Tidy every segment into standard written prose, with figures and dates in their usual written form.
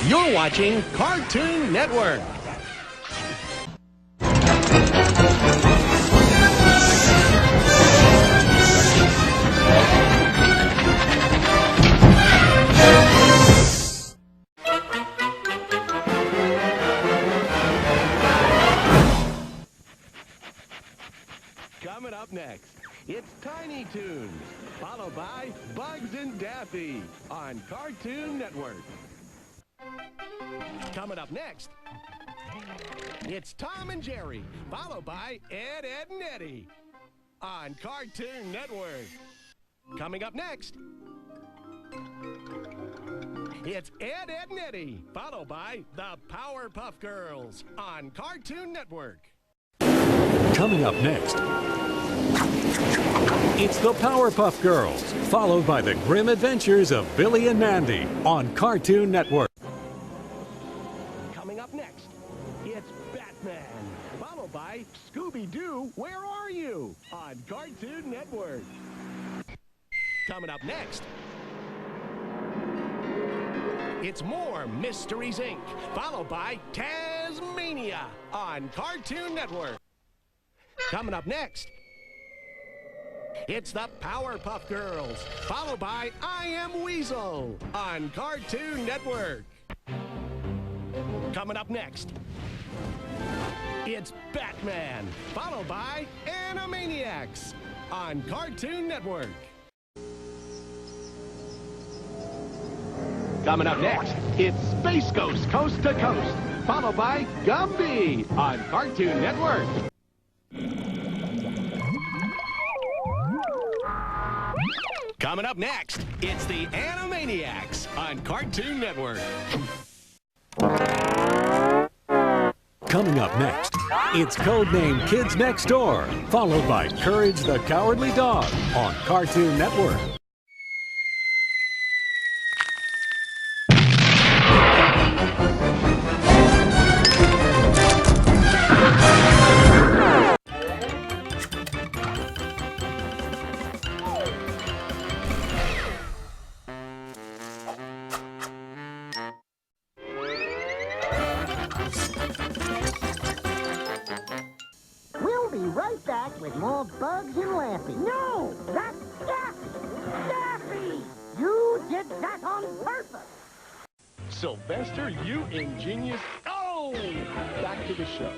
You're watching Cartoon Network. Coming up next, it's Tiny Toons, followed by Bugs and Daffy on Cartoon Network. Coming up next, it's Tom and Jerry, followed by Ed, Edd and Eddy on Cartoon Network. Coming up next, it's Ed, Edd and Eddy, followed by the Powerpuff Girls on Cartoon Network. Coming up next, it's the Powerpuff Girls, followed by the Grim Adventures of Billy and Mandy on Cartoon Network. Coming up next, it's Batman, followed by Scooby-Doo, Where Are You? On Cartoon Network. Coming up next, it's more Mysteries, Inc., followed by Tasmania on Cartoon Network. Coming up next, it's the Powerpuff Girls, followed by I Am Weasel on Cartoon Network. Coming up next, it's Batman, followed by Animaniacs on Cartoon Network. Coming up next, it's Space Ghost Coast to Coast, followed by Gumby on Cartoon Network. Coming up next, it's the Animaniacs on Cartoon Network. Coming up next, it's Codename Kids Next Door, followed by Courage the Cowardly Dog on Cartoon Network. We'll be right back with more Bugs and Lampy. No, that's Daffy! Daffy! You did that on purpose! Sylvester, you ingenious... Oh! Back to the show.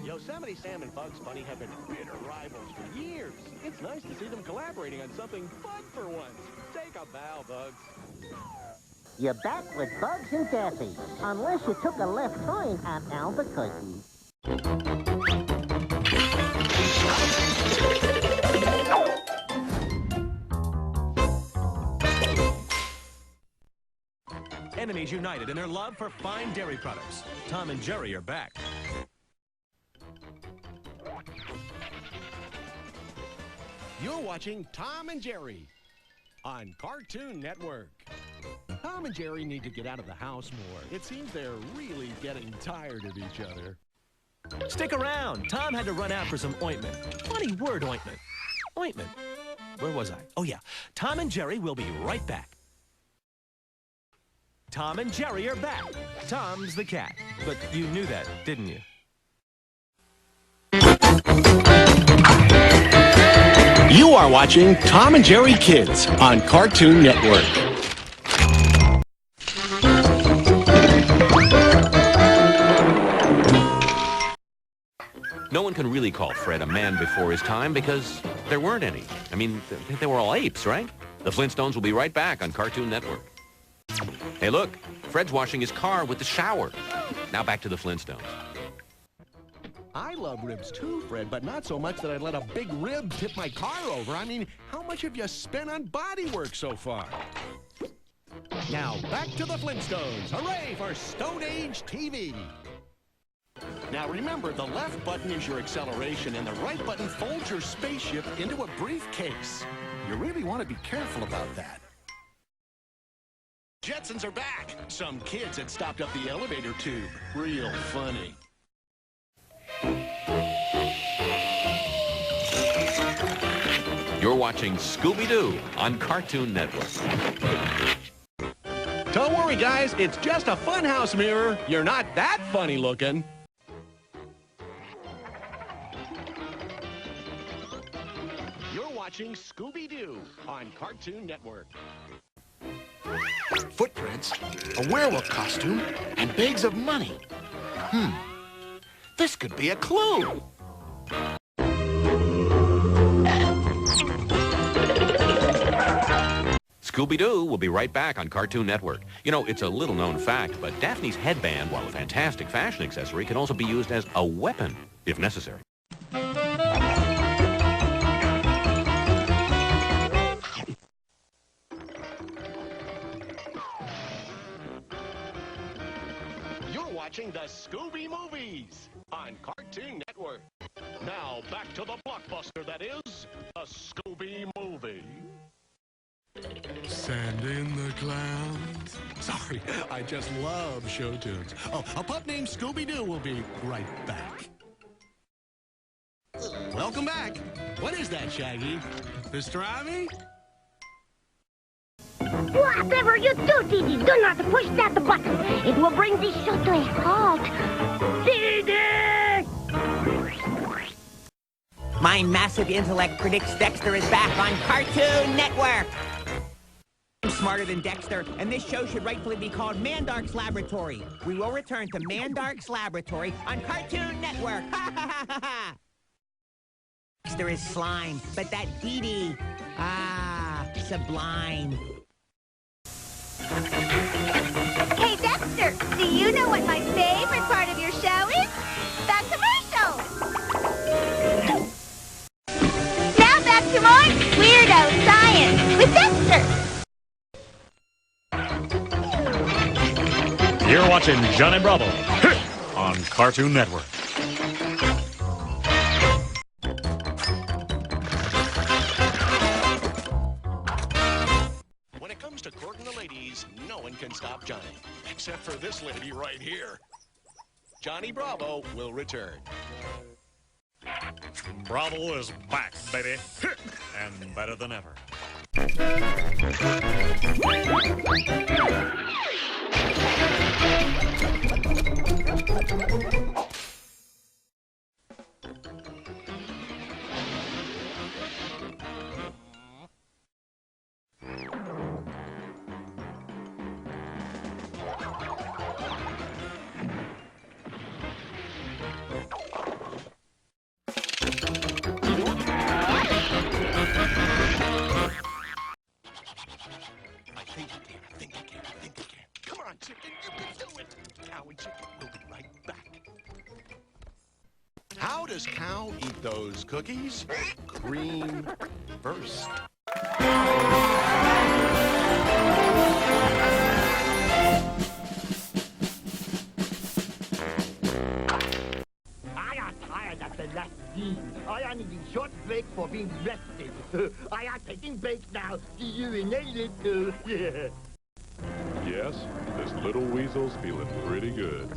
Yosemite Sam and Bugs Bunny have been bitter rivals for years. It's nice to see them collaborating on something fun for once. Take a bow, Bugs. You're back with Bugs and Daffy, unless you took a left turn at Albuquerque. Enemies united in their love for fine dairy products. Tom and Jerry are back. You're watching Tom and Jerry on Cartoon Network. Tom and Jerry need to get out of the house more. It seems they're really getting tired of each other. Stick around. Tom had to run out for some ointment. Funny word, ointment. Ointment. Where was I? Oh, yeah. Tom and Jerry will be right back. Tom and Jerry are back. Tom's the cat. But you knew that, didn't you? You are watching Tom and Jerry Kids on Cartoon Network. No one can really call Fred a man before his time because there weren't any. I mean, they were all apes, right? The Flintstones will be right back on Cartoon Network. Hey, look, Fred's washing his car with the shower. Now back to the Flintstones. I love ribs too, Fred, but not so much that I'd let a big rib tip my car over. I mean, how much have you spent on bodywork so far? Now, back to the Flintstones. Hooray for Stone Age TV. Now remember, the left button is your acceleration and the right button folds your spaceship into a briefcase. You really want to be careful about that. Jetsons are back. Some kids had stopped up the elevator tube. Real funny. You're watching Scooby-Doo on Cartoon Network. Don't worry, guys. It's just a funhouse mirror. You're not that funny looking. You're watching Scooby-Doo on Cartoon Network. Footprints, a werewolf costume, and bags of money. This could be a clue. Scooby-Doo will be right back on Cartoon Network. You know, it's a little-known fact, but Daphne's headband, while a fantastic fashion accessory, can also be used as a weapon, if necessary. You're watching the Scooby Movies on Cartoon Network. Now, back to the blockbuster that is the Scooby Movie. Sandy and the Clowns. Sorry, I just love show tunes. Oh, a pup named Scooby-Doo will be right back. Welcome back. What is that, Shaggy? Pastrami? Whatever you do, Didi, do not push that button. It will bring this show to a halt. Didi! My massive intellect predicts Dexter is back on Cartoon Network. I'm smarter than Dexter, and this show should rightfully be called Mandark's Laboratory. We will return to Mandark's Laboratory on Cartoon Network. Ha ha ha ha ha! Dexter is slime, but that Dee-Dee, sublime. Hey, Dexter, do you know what my favorite part of your show is? The commercials! Now back to more Weirdo Science with Dexter! You're watching Johnny Bravo on Cartoon Network. When it comes to courting the ladies, no one can stop Johnny. Except for this lady right here. Johnny Bravo will return. Bravo is back, baby. And better than ever. How does Cow eat those cookies? Cream first. I am tired of the last scene. I need a short break for being rested. I am taking breaks now. See you in a little. Yeah. Yes, this little weasel's feeling pretty good.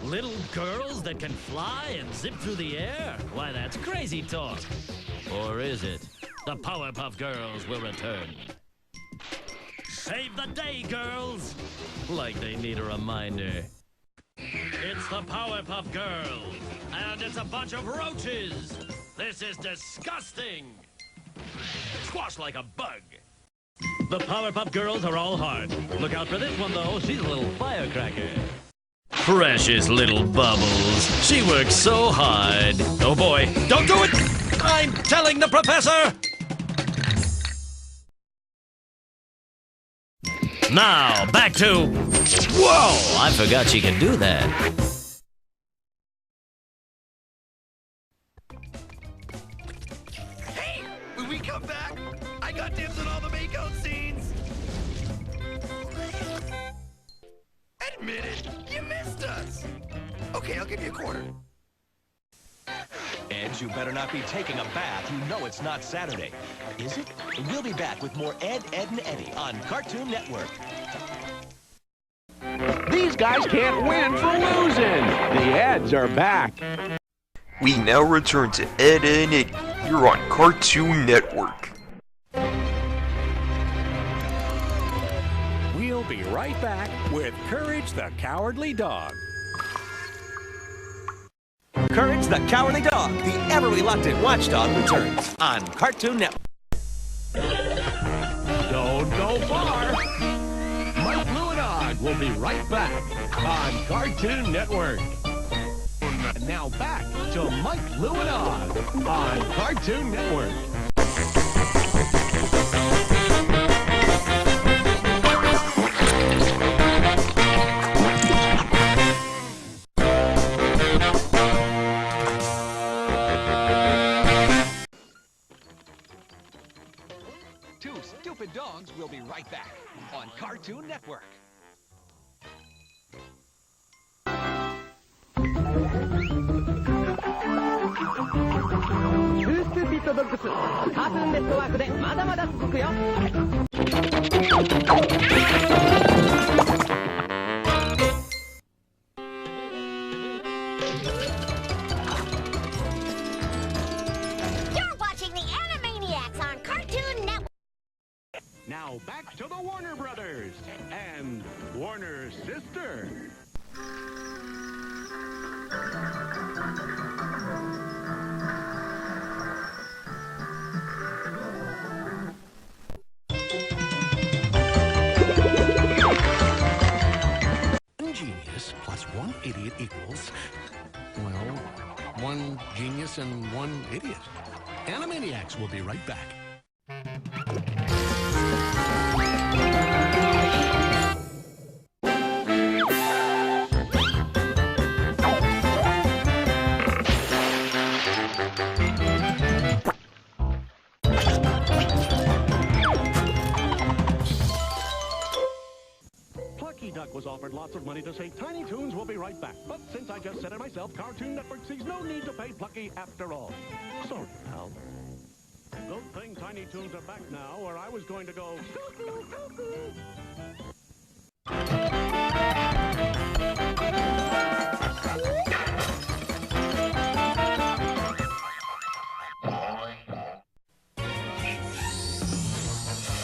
Little girls that can fly and zip through the air? Why, that's crazy talk. Or is it? The Powerpuff Girls will return. Save the day, girls! Like they need a reminder. It's the Powerpuff Girls, and it's a bunch of roaches! This is disgusting! Squash like a bug! The Powerpuff Girls are all hard. Look out for this one, though. She's a little firecracker. Precious little Bubbles. She works so hard. Oh, boy. Don't do it! I'm telling the professor! Now, back to... Whoa! I forgot she could do that. Hey, when we come back, I got dibs on all the makeout scenes. Admit it, you missed us. Okay, I'll give you a quarter. Ed, you better not be taking a bath. You know it's not Saturday. Is it? We'll be back with more Ed, Ed, and Eddie on Cartoon Network. These guys can't win for losing. The Eds are back. We now return to Ed, and Eddie. You're on Cartoon Network. be right back with Courage the Cowardly Dog. Courage the Cowardly Dog, the ever-reluctant watchdog, returns on Cartoon Network. Don't go far. Mike Lewandog will be right back on Cartoon Network. And now back to Mike Lewandog on Cartoon Network. Two Stupid Dogs will be right back on Cartoon Network.スーピッドドッグス、カートゥーンネットワークでまだまだ続くよ。You're watching the Animaniacs on Cartoon Network. Now back to the Warner Brothers and Warner's sister. One genius plus one idiot equals, well, one genius and one idiot. Animaniacs will be right back. Plucky Duck was offered lots of money to say Tiny Toons will be right back. But since I just said it myself, Cartoon Network sees no need to pay Plucky after all. Sorry, pal. Good thing Tiny Toons are back now, or I was going to go...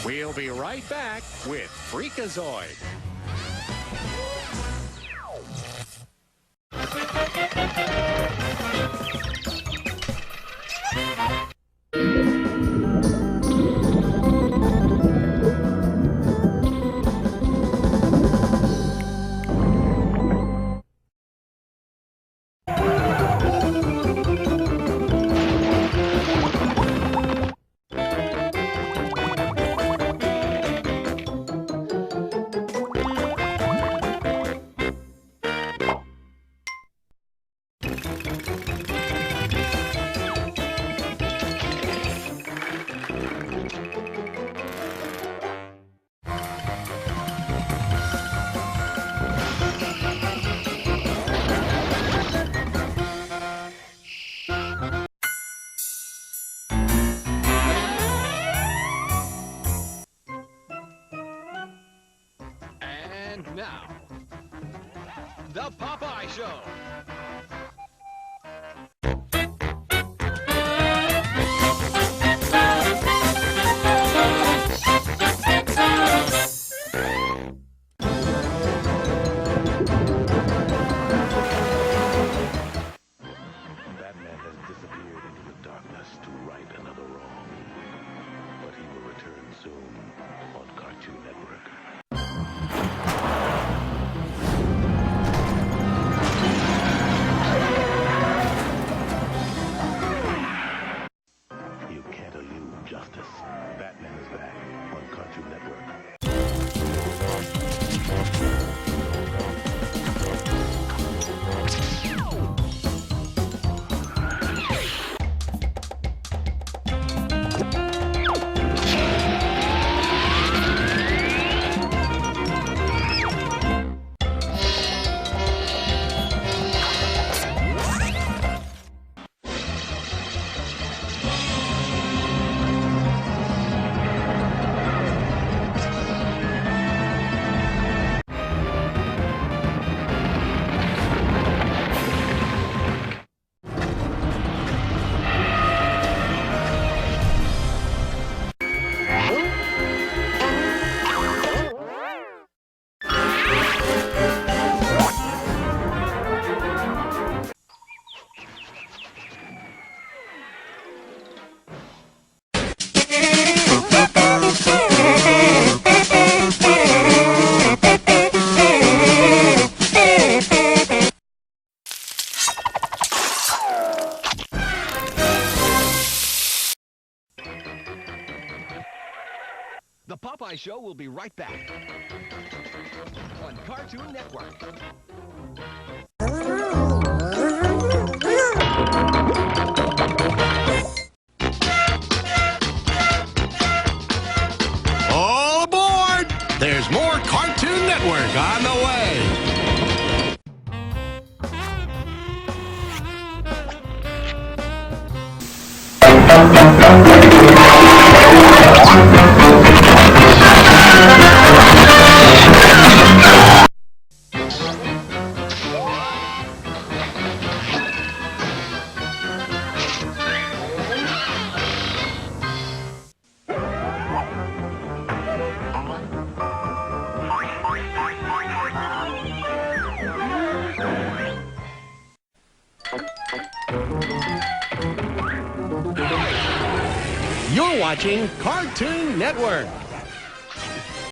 We'll be right back with Freakazoid. Now, The Popeye Show. Batman has disappeared into the darkness to right another wrong. But he will return soon on Cartoon Network. be right back on Cartoon Network. All aboard! There's more Cartoon Network on the way. You're watching Cartoon Network.